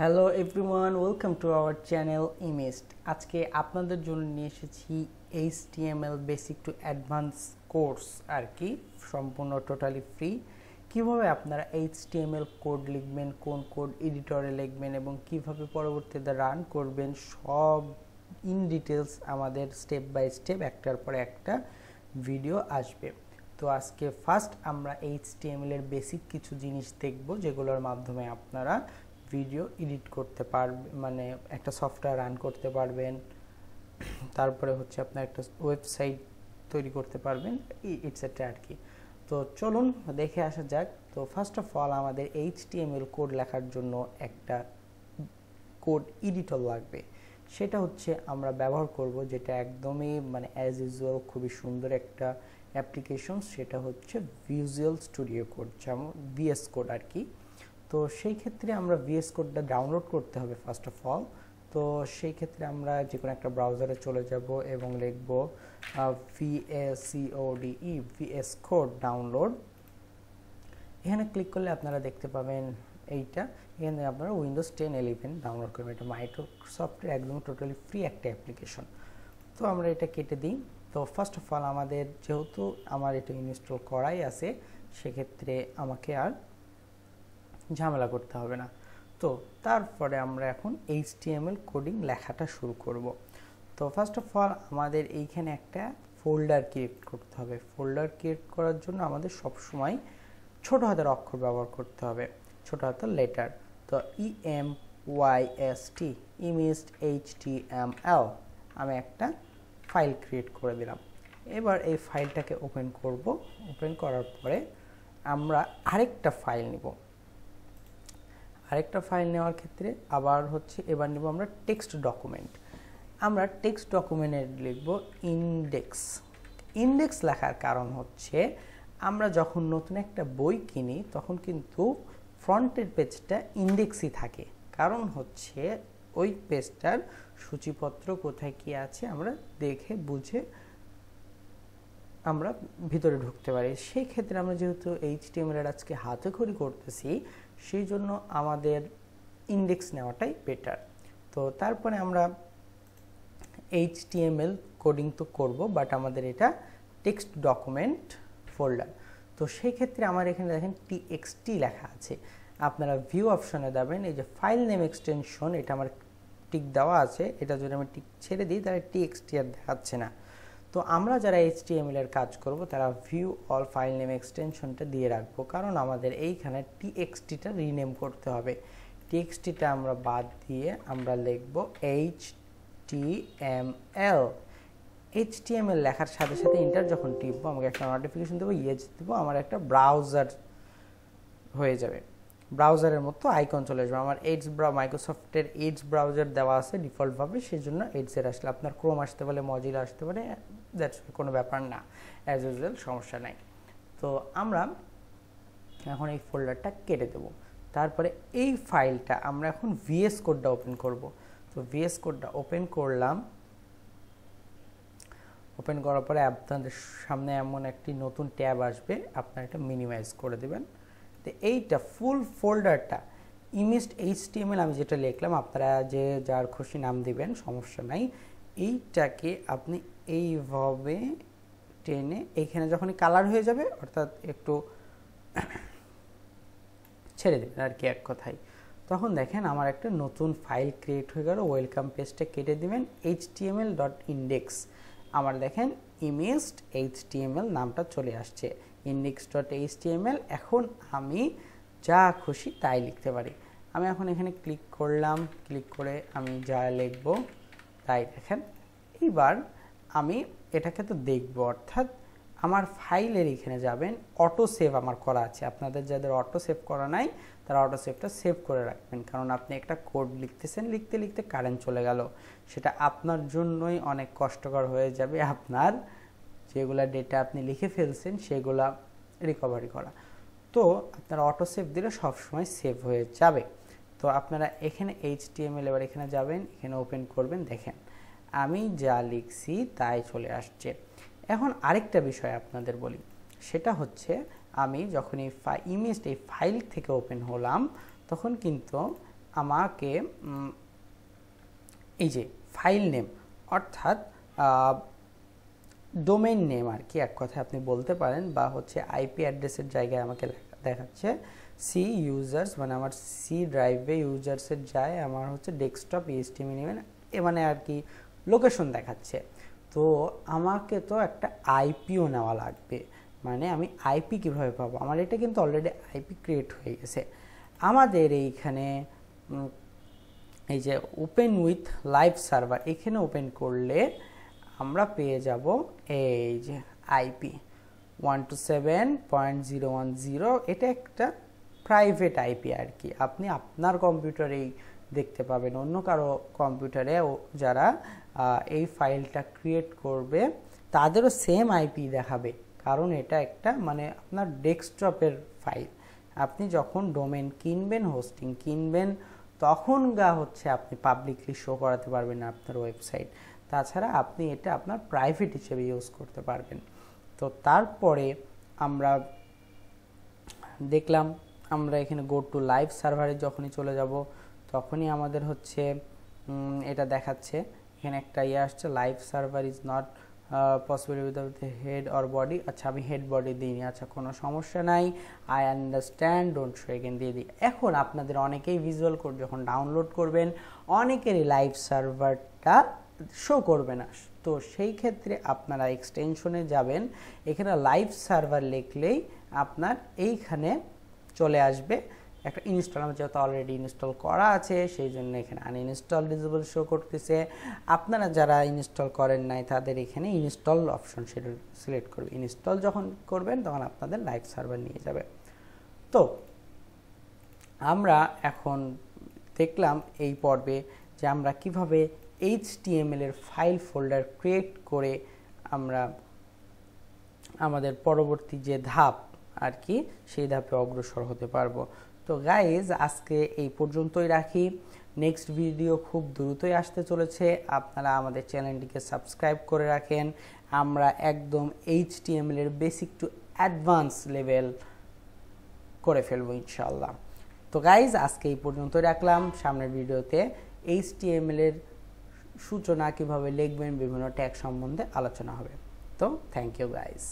Hello everyone, welcome to our channel imaged. আজকে আপনাদের জন্য নিয়ে এসেছি HTML basic to advance course আর কি, সম্পূর্ণ টোটালি ফ্রি। কিভাবে আপনারা HTML কোড লিখবেন, কোন কোড এডিটরে লিখবেন এবং কিভাবে পরবর্তীতে রান করবেন, সব ইন ডিটেলস আমাদের স্টেপ বাই স্টেপ একটার পর একটা ভিডিও আসবে। তো আজকে ফার্স্ট আমরা HTML এর বেসিক কিছু জিনিস দেখব, যেগুলোর মাধ্যমে আপনারা ভিডিও এডিট করতে পারবেন, মানে একটা সফটওয়্যার রান করতে পারবেন, তারপরে হচ্ছে আপনার একটা ওয়েবসাইট তৈরি করতে পারবেন, ইটসেট্রা আর কি। তো চলুন দেখে আসা যাক। তো ফার্স্ট অফ অল আমাদের HTML কোড লেখার জন্য একটা কোড এডিটর লাগবে। সেটা হচ্ছে আমরা ব্যবহার করব, যেটা একদমই মানে অ্যাজ ইউজুয়াল খুবই সুন্দর একটা অ্যাপ্লিকেশন, সেটা হচ্ছে ভিজুয়াল স্টুডিও কোড, যেমন VS কোড আর কি। তো সেই ক্ষেত্রে আমরা VS কোডটা ডাউনলোড করতে হবে ফার্স্ট অফ অল। তো সেই ক্ষেত্রে আমরা যে কোনো একটা ব্রাউজারে চলে যাব এবং লিখব VS কোড ডাউনলোড। এখানে ক্লিক করলে আপনারা দেখতে পাবেন এইটা। এখানে আপনারা উইন্ডোজ 10 11 ডাউনলোড করবেন। এটা মাইক্রোসফটের একদম টোটালি ফ্রি একটা অ্যাপ্লিকেশন। তো আমরা এটা কেটে দিই। তো ফার্স্ট অফ অল আমাদের যেহেতু আমার এটা ইনস্টল করাই আছে, সেক্ষেত্রে আমাকে আর ঝামেলা করতে হবে না। তো তারপরে আমরা এখন HTML কোডিং লেখাটা শুরু করব। তো ফার্স্ট অফ অল আমাদের এইখানে একটা ফোল্ডার ক্রিয়েট করতে হবে। ফোল্ডার ক্রিয়েট করার জন্য আমাদের সবসময় ছোট হাতের অক্ষর ব্যবহার করতে হবে, ছোট হাতের লেটার। তো EMYST ইমেজড HTML আমি একটা ফাইল ক্রিয়েট করে দিলাম। এবার এই ফাইলটাকে ওপেন করব। ওপেন করার পরে আমরা আরেকটা ফাইল নিব। আরেকটা ফাইল নেওয়ার ক্ষেত্রে আবার হচ্ছে এবার নেব আমরা টেক্সট ডকুমেন্ট। আমরা টেক্সট ডকুমেন্টে লিখব ইন্ডেক্স। ইন্ডেক্স লেখার কারণ হচ্ছে আমরা যখন নতুন একটা বই কিনি তখন কিন্তু ফ্রন্টের পেজটা ইন্ডেক্সই থাকে, কারণ হচ্ছে ওই পেজটার সূচিপত্র কোথায় কি আছে আমরা দেখে বুঝে আমরা ভিতরে ঢুকতে পারি। সেই ক্ষেত্রে আমরা যেহেতু HTML এর আজকে হাতে খড়ি করতেছি, সেই জন্য আমাদের ইন্ডেক্স নেওয়াটাই বেটার। তো তারপরে আমরা HTML কোডিং তো করব, বাট আমাদের এটা টেক্সট ডকুমেন্ট ফোল্ডার। তো সেই ক্ষেত্রে আমার এখানে দেখেন TXT লেখা আছে। আপনারা ভিউ অপশনে যাবেন, এই যে ফাইল নেম এক্সটেনশন, এটা আমার টিক দেওয়া আছে। এটা যদি আমি টিক ছেড়ে দিই তাহলে TXT আর দেখাচ্ছে না। তো আমরা যারা HTML এর কাজ করব তারা ভিউ অল ফাইল নেম এক্সটেনশনটা দিয়ে রাখবো, কারণ আমাদের এইখানে TXTটা রিনেম করতে হবে। TXTটা আমরা বাদ দিয়ে আমরা লিখব HTML। HTML লেখার সাথে সাথে এন্টার যখন টিপবো আমাকে একটা নোটিফিকেশন দেবো, ইয়েস দেবো, আমার একটা ব্রাউজার হয়ে যাবে। ব্রাউজারের মতো আইকন চলে আসবে। আমার মাইক্রোসফটের এজ ব্রাউজার দেওয়া আছে ডিফল্টভাবে, সেই জন্য এডসের আসলে আপনার ক্রোম আসতে পারে, মজিলা আসতে পারে, দ্যাটস কোনো ব্যাপার না, অ্যাজ ইউজুয়াল সমস্যা নাই। তো আমরা এখন এই ফোল্ডারটা কেটে দেব। তারপরে এই ফাইলটা আমরা এখন VS কোডটা ওপেন করব। তো VS কোডটা ওপেন করলাম। ওপেন করার পরে আপনাদের সামনে এমন একটি নতুন ট্যাব আসবে, আপনারা এটা মিনিমাইজ করে দেবেন। তো এইটা ফুল ফোল্ডারটা ইমেজড HTML আমি যেটা লিখলাম, আপনারা যে যার খুশি নাম দিবেন, সমস্যা নাই। এইটাকে আপনি এইভাবে টেনে এইখানে যখনই কালার হয়ে যাবে, অর্থাৎ একটু ছেড়ে দেবেন আর কি এক কথায়, তখন দেখেন আমার একটা নতুন ফাইল ক্রিয়েট হয়ে গেল। ওয়েলকাম পেজটা কেটে দিবেন, HTML.index। আমার দেখেন ইমেজড HTML নামটা চলে আসছে, index.html। এখন আমি যা খুশি তাই লিখতে পারি। আমি এখন এখানে ক্লিক করলাম, ক্লিক করে আমি যা লিখব তাই দেখেন। এইবার আমি এটাকে তো দেখব, অর্থাৎ আমার ফাইলের এখানে যাবেন, অটো সেভ আমার করা আছে। আপনাদের যাদের অটো সেভ করা নাই তারা অটো সেভটা সেভ করে রাখবেন, কারণ আপনি একটা কোড লিখতেছেন, লিখতে লিখতে কারেন্ট চলে গেল, সেটা আপনার জন্যই অনেক কষ্টকর হয়ে যাবে। আপনার যেগুলা ডেটা আপনি লিখে ফেলছেন সেগুলা রিকভারি করা। তো আপনারা অটো সেভ দিলে সবসময় সেভ হয়ে যাবে। তো আপনারা এখানে HTML এবার এখানে যাবেন, এখানে ওপেন করবেন, দেখেন আমি যা লিখছি তাই চলে আসছে। এখন আরেকটা বিষয় আপনাদের বলি, সেটা হচ্ছে আমি যখন এই ইমেজটা এই ফাইল থেকে ওপেন হলাম তখন কিন্তু আমাকে এই যে ফাইল নেম অর্থাৎ ডোমেইন নেম আর কি, এক কথায় আপনি বলতে পারেন, বা হচ্ছে আইপি অ্যাড্রেসের জায়গায় আমাকে দেখাচ্ছে সি ইউজার্স, মানে আমার সি ড্রাইভে ইউজার্সের যায় আমার হচ্ছে ডেস্কটপ ESTM11 মানে আর কি লোকেশন দেখাচ্ছে। তো আমাকে তো একটা আইপিও নেওয়া লাগবে, মানে আমি আইপি কিভাবে পাবো? আমার এটা কিন্তু অলরেডি আইপি ক্রিয়েট হয়ে গেছে। আমাদের এইখানে এই যে ওপেন উইথ লাইভ সার্ভার, এখানে ওপেন করলে আমরা পেয়ে যাব এই যে আইপি 127.010। এটা একটা প্রাইভেট আইপি আর কি, আপনি আপনার কম্পিউটারেই দেখতে পাবেন, অন্য কারো কম্পিউটারে যারা এই ফাইলটা ক্রিয়েট করবে তাদেরও সেম আইপি দেখাবে, কারণ এটা একটা মানে আপনার ডেস্কটপের ফাইল। আপনি যখন ডোমেন কিনবেন, হোস্টিং কিনবেন, তখন হচ্ছে আপনি পাবলিকলি শো করাতে পারবেন না আপনার ওয়েবসাইট। তাছাড়া আপনি এটা আপনার প্রাইভেট হিসেবে ইউজ করতে পারবেন। তো তারপরে আমরা দেখলাম, আমরা এখানে গো টু লাইভ সার্ভারে যখনই চলে যাব তখনই আমাদের হচ্ছে এটা দেখাচ্ছে, এখানে একটা আসছে live server is not possible without head or body. আচ্ছা, আমি হেড বডি দিইনি, আচ্ছা কোনো সমস্যা নাই, I understand, don't show again দিয়ে দিই। এখন আপনাদের অনেকেই ভিজুয়াল কোড যখন ডাউনলোড করবেন অনেকেরই লাইভ সার্ভারটা শো করবে না, তো সেই ক্ষেত্রে আপনারা এক্সটেনশনে যাবেন, এখানে লাইভ সার্ভার লিখলেই আপনার এইখানে চলে আসবে একটা ইনস্টল। আমার যেহেতু অলরেডি ইনস্টল করা আছে সেই জন্য এখানে আনইনস্টল ডিসেবল শো করতেছে। আপনারা যারা ইনস্টল করেন নাই তাদের এখানে ইনস্টল অপশন সেটা সিলেক্ট করবে, ইনস্টল যখন করবেন তখন আপনাদের লাইভ সার্ভার নিয়ে যাবে। তো আমরা এখন দেখলাম এই পর্বে যে আমরা কিভাবে HTML এর ফাইল ফোল্ডার ক্রিয়েট করে আমরা আমাদের পরবর্তী যে ধাপ আর কি সেই ধাপে অগ্রসর হতে পারবো। তো গাইজ আজকে এই পর্যন্তই রাখি, নেক্সট ভিডিও খুব দ্রুতই আসতে চলেছে, আপনারা আমাদের চ্যানেলটিকে সাবস্ক্রাইব করে রাখেন। আমরা একদম HTML এর বেসিক টু অ্যাডভান্স লেভেল করে ফেলবো ইনশাআল্লাহ। তো গাইজ আজকে এই পর্যন্তই রাখলাম, সামনের ভিডিওতে HTML এর সূচনা কিভাবে লিখবেন, বিভিন্ন ট্যাগ সম্বন্ধে আলোচনা হবে। তো থ্যাংক ইউ গাইজ।